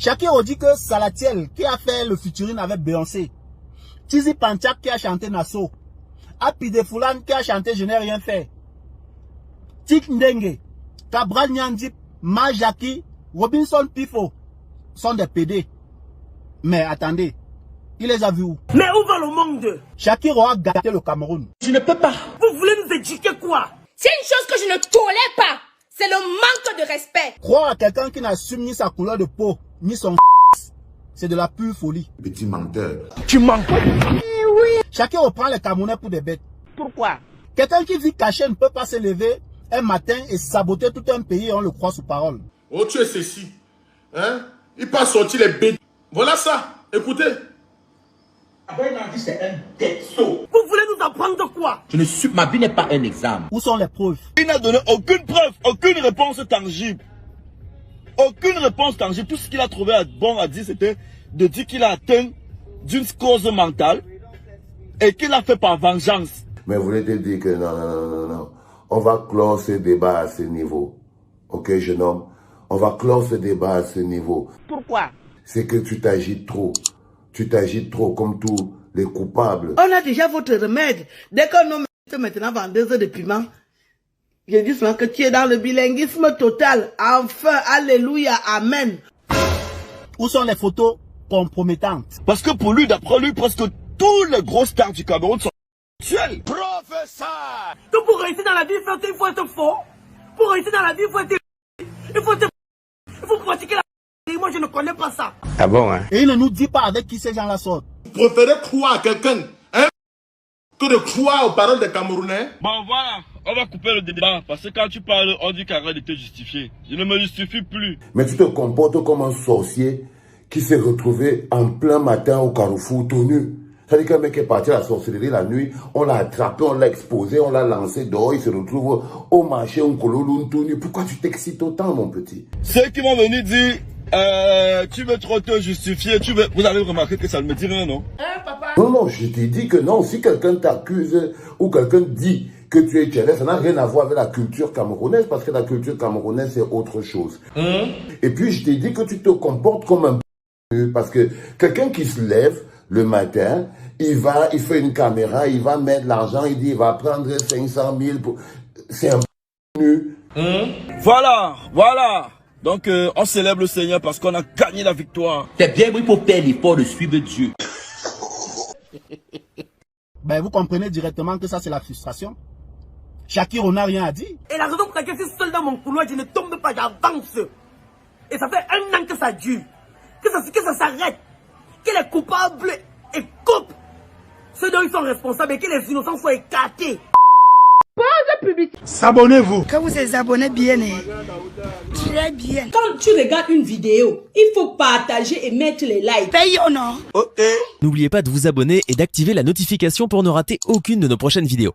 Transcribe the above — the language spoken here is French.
Shakiro dit que Salatiel qui a fait le featuring avec Beyoncé, Tizi Panchak qui a chanté Nassau, Happy Defoulan qui a chanté Je n'ai rien fait, Tik Ndenge, Cabral Nyandip, Majaki, Robinson Pifo sont des PD. Mais attendez, il les a vus où? Mais où va le monde? Shakiro a gâté le Cameroun. Je ne peux pas. Vous voulez nous éduquer quoi? C'est une chose que je ne tolère pas. C'est le manque de respect. Croire à quelqu'un qui n'assume ni sa couleur de peau, ni son c'est de la pure folie. Petit menteur. Tu mens. Oui. Shakiro prend les Camerounais pour des bêtes. Pourquoi? Quelqu'un qui vit caché ne peut pas se lever un matin et saboter tout un pays et on le croit sous parole. Oh, tu es ceci. Hein? Il peut sortir les bêtes. Voilà ça. Écoutez. C'est un déceau. Vous voulez nous apprendre quoi? Ma vie n'est pas un examen. Où sont les preuves? Il n'a donné aucune preuve, aucune réponse tangible. Aucune réponse tangible. Tout ce qu'il a trouvé bon à dire, c'était de dire qu'il a atteint d'une cause mentale et qu'il a fait par vengeance. Mais vous voulez te dire que non. On va clore ce débat à ce niveau. Ok, jeune homme? On va clore ce débat à ce niveau. Pourquoi? C'est que tu t'agites trop. Tu t'agites trop comme tous les coupables. On a déjà votre remède. Dès qu'on nomme maintenant vendeuse de piment, je dis seulement que tu es dans le bilinguisme total. Enfin, alléluia, amen. Où sont les photos compromettantes? Parce que pour lui, d'après lui, presque tous les gros stars du Cameroun sont sexuels. Professeur! Donc pour réussir dans la vie, il faut être fort. Pour réussir dans la vie, il faut pratiquer la... Moi, je ne connais pas ça. Ah bon, hein? Et il ne nous dit pas avec qui ces gens-là sortent. Vous préférez croire à quelqu'un, hein, que de croire aux paroles des Camerounais? Bon voilà, on va couper le débat. Parce que quand tu parles, on dit qu'arrête de te justifier. Je ne me justifie plus. Mais tu te comportes comme un sorcier qui s'est retrouvé en plein matin au Carrefour tout nu. C'est-à-dire qu'un mec est parti à la sorcellerie la nuit, on l'a attrapé, on l'a exposé, on l'a lancé dehors, il se retrouve au marché, on colonne tout nu. Pourquoi tu t'excites autant, mon petit? Ceux qui vont venir dire, tu veux trop te justifier, vous avez remarqué que ça ne me dit rien, non? Papa? Non, je t'ai dit que non, si quelqu'un t'accuse ou quelqu'un dit que tu es tchèlè, ça n'a rien à voir avec la culture camerounaise, parce que la culture camerounaise, c'est autre chose. Et puis, je t'ai dit que tu te comportes comme un parce que quelqu'un qui se lève le matin, il fait une caméra, il va mettre l'argent, il dit, il va prendre 500 000 pour... C'est un nu. Voilà. Donc, on célèbre le Seigneur parce qu'on a gagné la victoire. C'est bien, il faut faire l'effort de suivre Dieu. Ben, vous comprenez directement que ça, c'est la frustration. Shakiro n'a rien à dire. Et la raison pour laquelle je suis seul dans mon couloir, je ne tombe pas, j'avance. Et ça fait 1 an que ça dure. Que ça s'arrête. Que les coupables écopent. Ceux dont ils sont responsables et que les innocents soient écartés. S'abonnez-vous. Quand vous êtes abonné bien, très bien. Quand tu regardes une vidéo, il faut partager et mettre les likes. Paye ou non? N'oubliez pas de vous abonner et d'activer la notification pour ne rater aucune de nos prochaines vidéos.